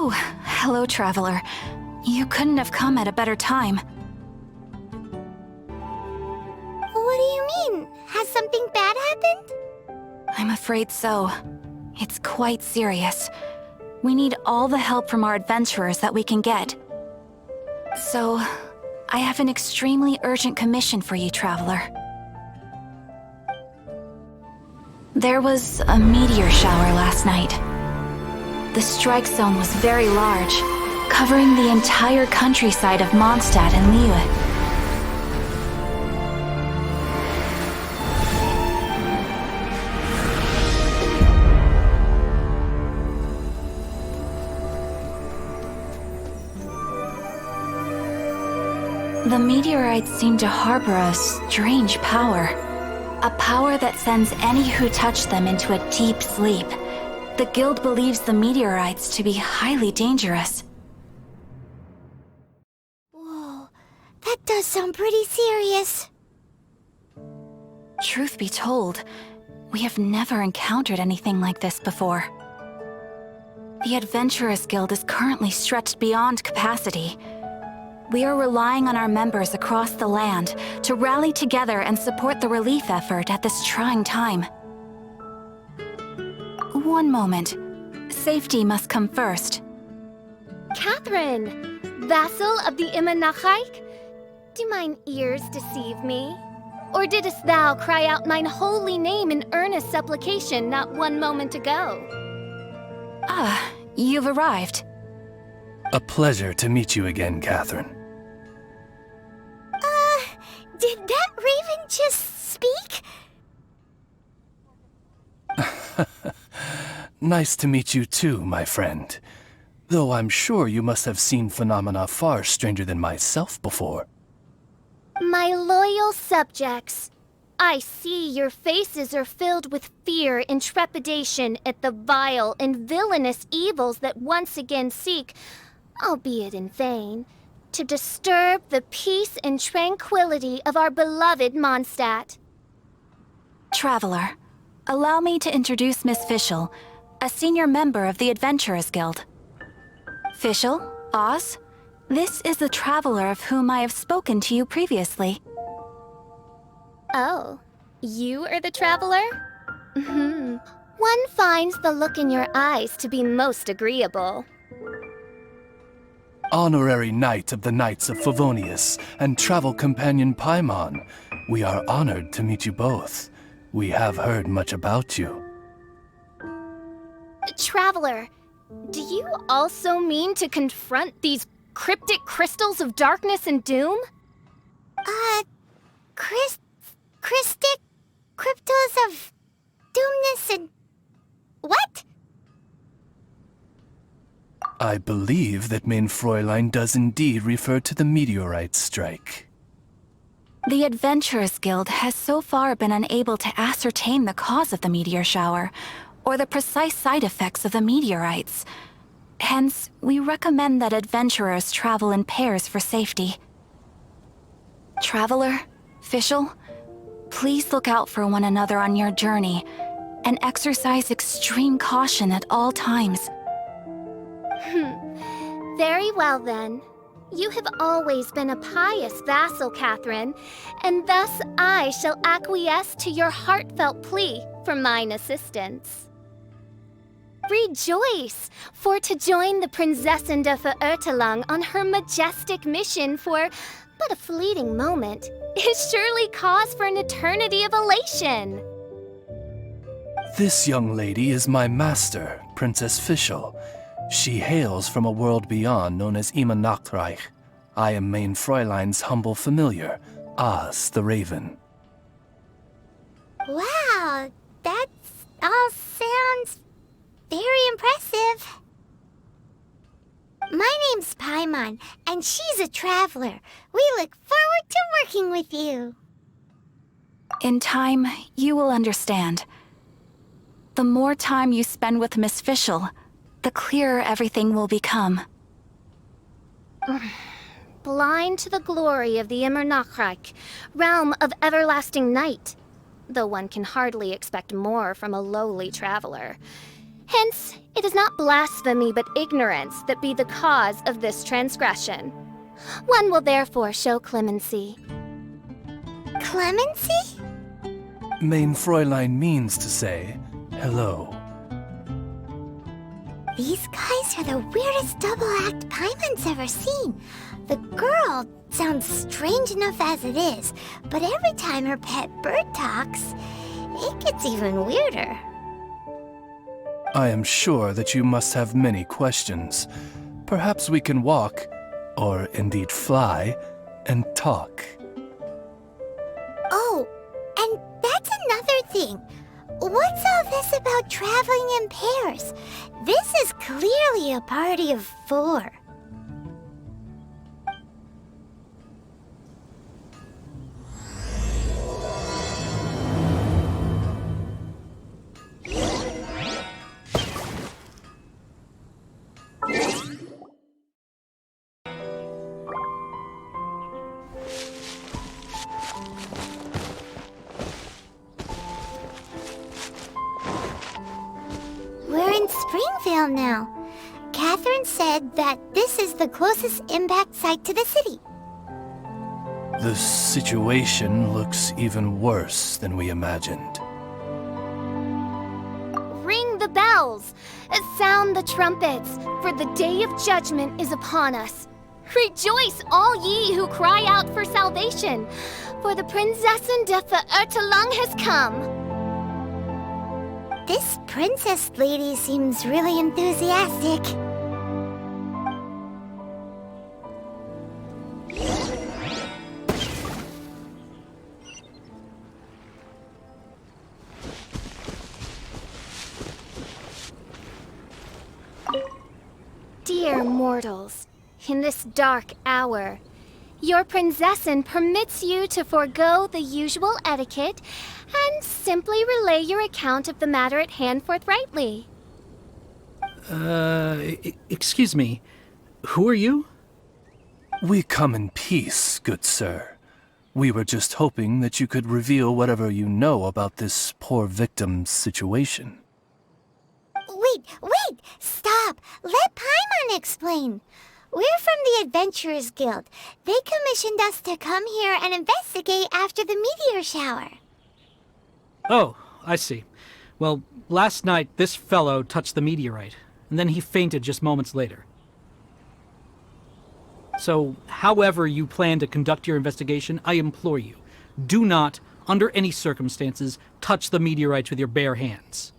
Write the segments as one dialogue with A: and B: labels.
A: Oh, hello, traveler. You couldn't have come at a better time.
B: What do you mean? Has something bad happened?
A: I'm afraid so. It's quite serious. We need all the help from our adventurers that we can get. So, I have an extremely urgent commission for you, traveler. There was a meteor shower last night. The strike zone was very large, covering the entire countryside of Mondstadt and Liyue. The meteorites seem to harbor a strange power. A power that sends any who touch them into a deep sleep. The guild believes the meteorites to be highly dangerous.
B: Whoa, that does sound pretty serious.
A: Truth be told, we have never encountered anything like this before. The Adventurers Guild is currently stretched beyond capacity. We are relying on our members across the land to rally together and support the relief effort at this trying time. One moment. Safety must come first.
C: Catherine! Vassal of the Imanachike? Do mine ears deceive me? Or didst thou cry out mine holy name in earnest supplication not one moment ago?
A: Ah, you've arrived.
D: A pleasure to meet you again, Catherine.
B: Did that raven just speak?
D: Nice to meet you too, my friend. Though I'm sure you must have seen phenomena far stranger than myself before.
C: My loyal subjects, I see your faces are filled with fear and trepidation at the vile and villainous evils that once again seek, albeit in vain, to disturb the peace and tranquility of our beloved Mondstadt.
A: Traveler, allow me to introduce Miss Fishchl, a senior member of the Adventurers Guild. Fishchl, Oz, this is the traveler of whom I have spoken to you previously.
C: Oh, you are the traveler? One finds the look in your eyes to be most agreeable.
D: Honorary Knight of the Knights of Favonius and travel companion Paimon, we are honored to meet you both. We have heard much about you.
C: Traveler, do you also mean to confront these cryptic crystals of darkness and doom?
B: Christic cryptos of doomness and... what?
D: I believe that Main Fräulein does indeed refer to the meteorite strike.
A: The Adventurers Guild has so far been unable to ascertain the cause of the meteor shower, or the precise side effects of the meteorites. Hence, we recommend that adventurers travel in pairs for safety. Traveler, Fishchl, please look out for one another on your journey, and exercise extreme caution at all times.
C: Very well then. You have always been a pious vassal, Catherine, and thus I shall acquiesce to your heartfelt plea for mine assistance. Rejoice, for to join the Prinzessin de Verurteilung on her majestic mission for but a fleeting moment is surely cause for an eternity of elation.
D: This young lady is my master, Princess Fishchl. She hails from a world beyond known as Imanachreich. I am Main Fräulein's humble familiar, Oz the Raven.
B: Wow, that all sounds very impressive. My name's Paimon, and she's a traveler. We look forward to working with you.
A: In time, you will understand. The more time you spend with Miss Fishchl, the clearer everything will become.
C: Blind to the glory of the Imanachreich, realm of everlasting night, though one can hardly expect more from a lowly traveler. Hence, it is 'Tis not blasphemy but ignorance that be the cause of this transgression. One will therefore show clemency.
B: Clemency?
D: Main Fräulein means to say hello.
B: These guys are the weirdest double-act Paimon's ever seen. The girl sounds strange enough as it is, but every time her pet bird talks, it gets even weirder.
D: I am sure that you must have many questions. Perhaps we can walk, or indeed fly, and talk.
B: Oh, and that's another thing. What's all this about traveling in pairs? This is clearly a party of 4. We're in Springvale now. Catherine said that this is the closest impact site to the city.
D: The situation looks even worse than we imagined.
C: Ring the bells! Sound the trumpets, for the day of judgment is upon us. Rejoice, all ye who cry out for salvation, for the Prinzessin de Ve'ertelang has come.
B: This princess lady seems really enthusiastic.
C: Dear mortals, in this dark hour, your Prinzessin permits you to forego the usual etiquette and simply relay your account of the matter at hand forthrightly.
E: Excuse me. Who are you?
D: We come in peace, good sir. We were just hoping that you could reveal whatever you know about this poor victim's situation.
B: Wait! Stop! Let Paimon explain. We're from the Adventurers Guild. They commissioned us to come here and investigate after the meteor shower.
E: Oh, I see. Well, last night this fellow touched the meteorite, and then he fainted just moments later. So, however you plan to conduct your investigation, I implore you, do not, under any circumstances, touch the meteorites with your bare hands.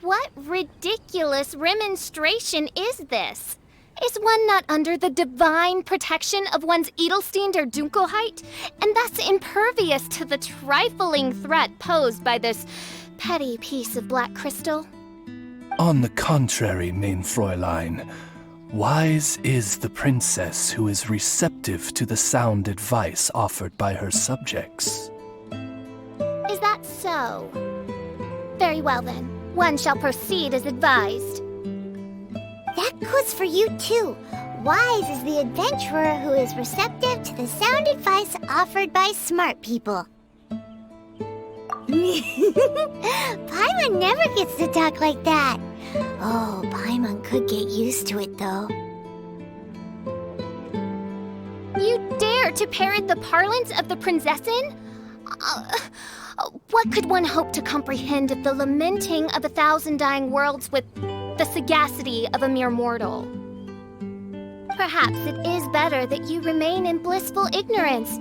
C: What ridiculous remonstration is this? Is one not under the divine protection of one's Edelstein der Dunkelheit, and thus impervious to the trifling threat posed by this petty piece of black crystal?
D: On the contrary, Main Fräulein, wise is the princess who is receptive to the sound advice offered by her subjects.
C: Is that so? Very well then, one shall proceed as advised.
B: That goes for you too. Wise is the adventurer who is receptive to the sound advice offered by smart people. Paimon never gets to talk like that. Oh, Paimon could get used to it though.
C: You dare to parrot the parlance of the Prinzessin? What could one hope to comprehend of the lamenting of 1,000 dying worlds with the sagacity of a mere mortal? Perhaps it is better that you remain in blissful ignorance,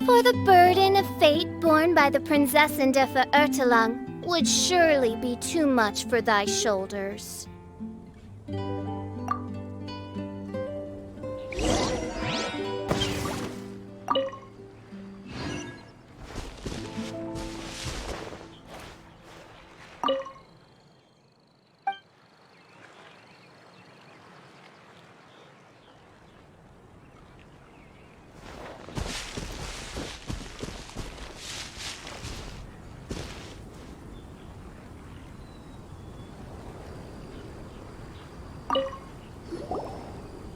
C: for the burden of fate borne by the Prinzessin de Ve'ertelang would surely be too much for thy shoulders.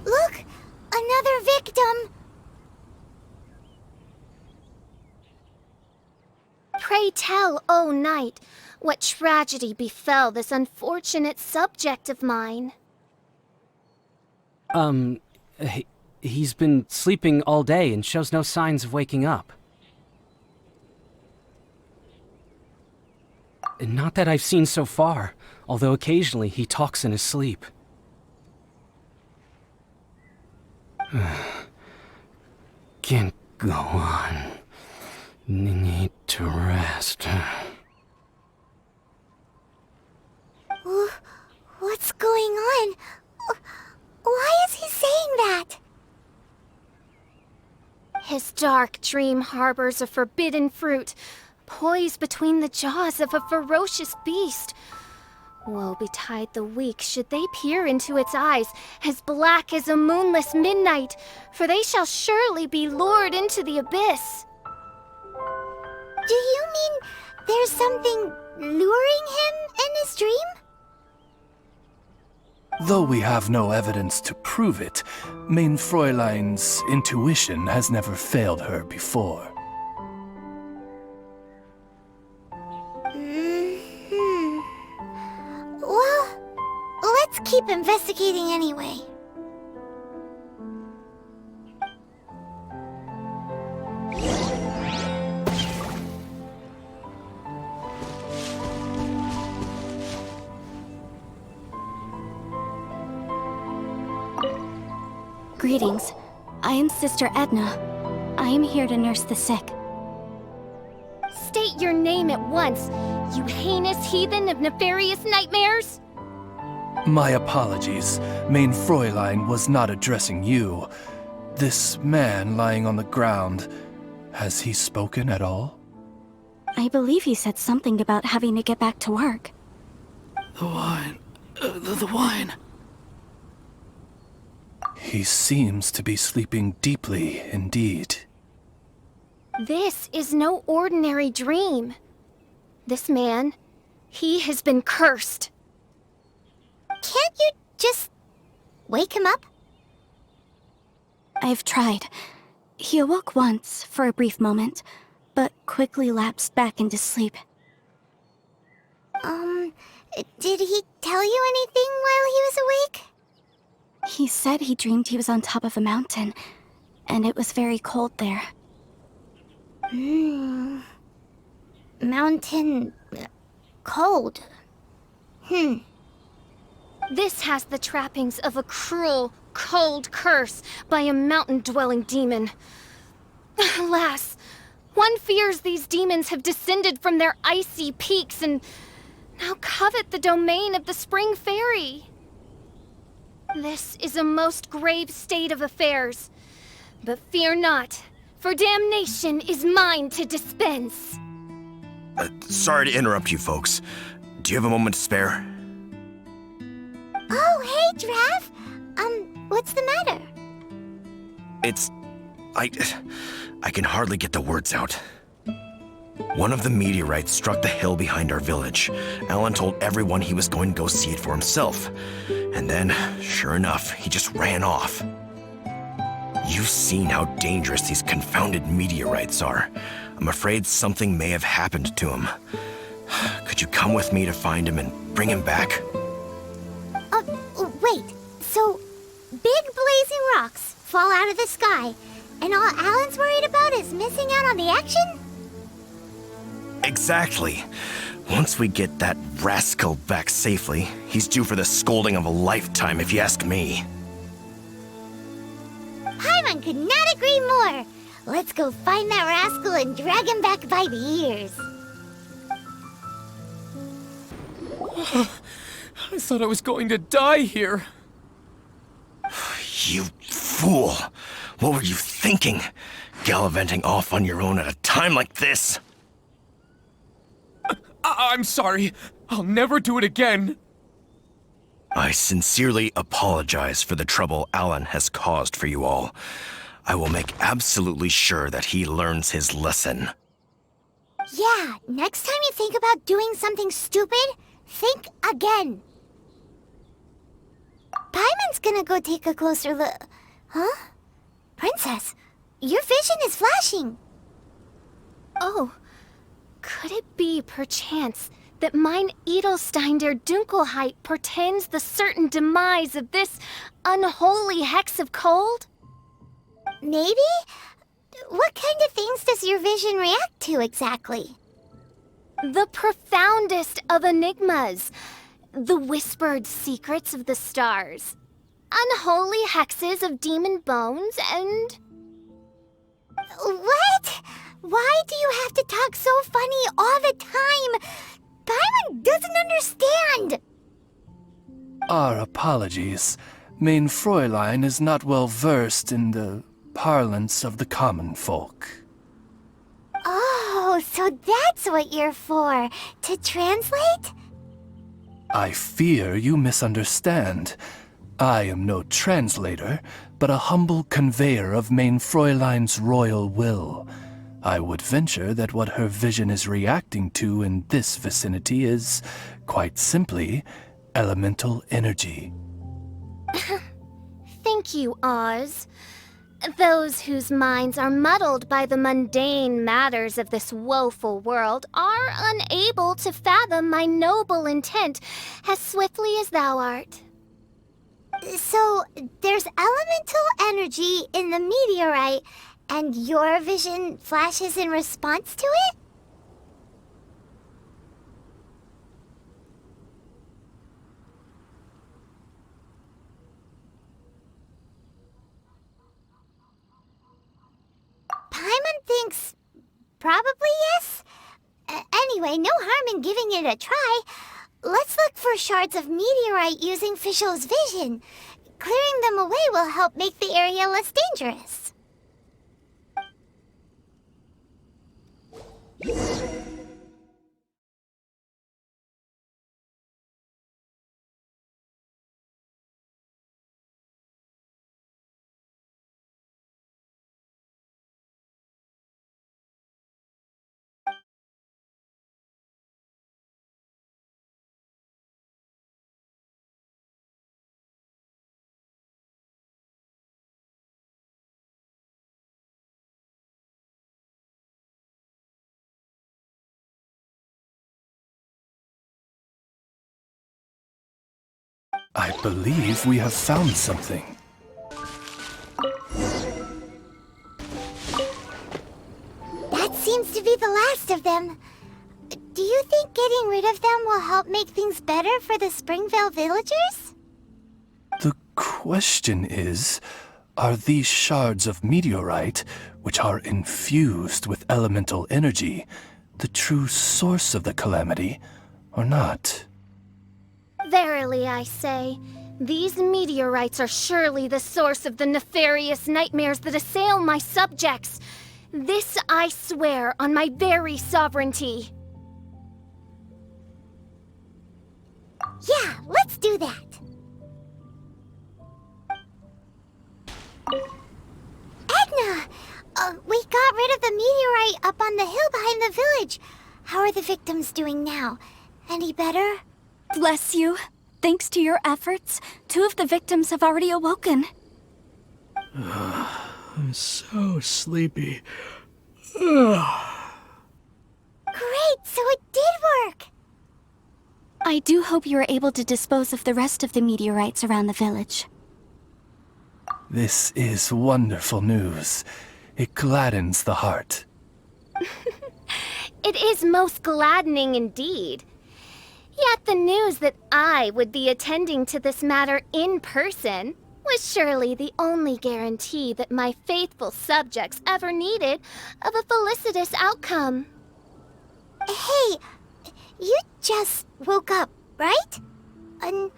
B: Look! Another victim!
C: Pray tell, O knight, What tragedy befell this unfortunate subject of mine?
F: He's been sleeping all day and shows no signs of waking up. Not that I've seen so far, although occasionally he talks in his sleep. Can't go on. Need to rest.
B: What's going on? Why is he saying that?
C: His dark dream harbors a forbidden fruit, poised between the jaws of a ferocious beast. Woe betide the weak should they peer into its eyes, as black as a moonless midnight, for they shall surely be lured into the abyss.
B: Do you mean there's something luring him in his dream?
D: Though we have no evidence to prove it, Main Fräulein's intuition has never failed her before.
B: Well, let's keep investigating anyway.
A: Greetings. I am Sister Edna. I am here to nurse the sick.
C: State your name at once, you heinous heathen of nefarious nightmares!
D: My apologies. Main Fräulein was not addressing you. This man lying on the ground, has he spoken at all?
A: I believe he said something about having to get back to work.
E: The wine. The wine.
D: He seems to be sleeping deeply indeed.
C: This is no ordinary dream. This man, he has been cursed.
B: Can't you just wake him up?
A: I've tried. He awoke once for a brief moment, but quickly lapsed back into sleep.
B: Did he tell you anything while he was awake?
A: He said he dreamed he was on top of a mountain, and it was very cold there.
B: Mountain... cold.
C: This has the trappings of a cruel, cold curse by a mountain-dwelling demon. Alas, one fears these demons have descended from their icy peaks and now covet the domain of the Spring Fairy. This is a most grave state of affairs. But fear not, for damnation is mine to dispense.
G: Sorry to interrupt you folks. Do you have a moment to spare?
B: Oh, hey, Drav! What's the matter?
G: I can hardly get the words out. One of the meteorites struck the hill behind our village. Alan told everyone he was going to go see it for himself. And then, sure enough, he just ran off. You've seen how dangerous these confounded meteorites are. I'm afraid something may have happened to him. Could you come with me to find him and bring him back?
B: Wait. So, big blazing rocks fall out of the sky, and all Alan's worried about is missing out on the action?
G: Exactly. Once we get that rascal back safely, he's due for the scolding of a lifetime, if you ask me.
B: Paimon could not agree more. Let's go find that rascal and drag him back by the ears.
F: I thought I was going to die here.
G: You fool! What were you thinking? Gallivanting off on your own at a time like this?
F: I'm sorry. I'll never do it again.
G: I sincerely apologize for the trouble Alan has caused for you all. I will make absolutely sure that he learns his lesson.
B: Yeah, next time you think about doing something stupid, think again. Paimon's gonna go take a closer look. Huh? Princess, your vision is flashing.
C: Oh, could it be, perchance, that mine Edelstein der Dunkelheit portends the certain demise of this unholy hex of cold?
B: Maybe? What kind of things does your vision react to exactly?
C: The profoundest of enigmas. The whispered secrets of the stars. Unholy hexes of demon bones and...
B: What? Why do you have to talk so funny all the time? Paimon doesn't understand!
D: Our apologies. Mein Fräulein is not well versed in the parlance of the common folk.
B: Oh, so that's what you're for, to translate?
D: I fear you misunderstand. I am no translator, but a humble conveyor of Mein Fräulein's royal will. I would venture that what her vision is reacting to in this vicinity is, quite simply, elemental energy.
C: Thank you, Oz. Those whose minds are muddled by the mundane matters of this woeful world are unable to fathom my noble intent as swiftly as thou art.
B: So, there's elemental energy in the meteorite, and your vision flashes in response to it? Paimon thinks probably yes. Anyway, no harm in giving it a try. Let's look for shards of meteorite using Fishchl's vision. Clearing them away will help make the area less dangerous.
D: I believe we have found something.
B: That seems to be the last of them. Do you think getting rid of them will help make things better for the Springvale villagers?
D: The question is, are these shards of meteorite, which are infused with elemental energy, the true source of the calamity, or not?
C: Verily, I say, these meteorites are surely the source of the nefarious nightmares that assail my subjects. This I swear on my very sovereignty.
B: Yeah, let's do that. Edna! We got rid of the meteorite up on the hill behind the village. How are the victims doing now? Any better?
A: Bless you. Thanks to your efforts, 2 of the victims have already awoken.
E: I'm so sleepy.
B: Great, so it did work!
A: I do hope you are able to dispose of the rest of the meteorites around the village.
D: This is wonderful news. It gladdens the heart.
C: It is most gladdening indeed. Yet the news that I would be attending to this matter in person was surely the only guarantee that my faithful subjects ever needed of a felicitous outcome.
B: Hey, you just woke up, right? And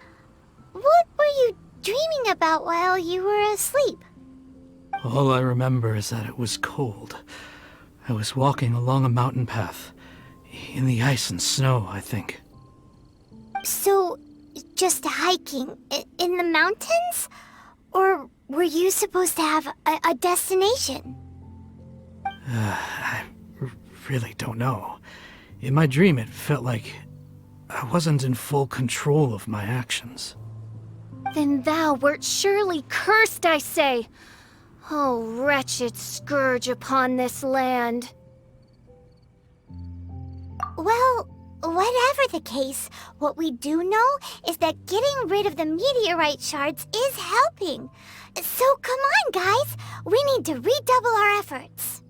B: what were you dreaming about while you were asleep?
E: All I remember is that it was cold. I was walking along a mountain path. In the ice and snow, I think.
B: So, just hiking in the mountains? Or were you supposed to have a destination?
E: I really don't know. In my dream, it felt like I wasn't in full control of my actions.
C: Then thou wert surely cursed, I say. Oh, wretched scourge upon this land.
B: Well, Whatever the case, what we do know is that getting rid of the meteorite shards is helping. So come on, guys. We need to redouble our efforts.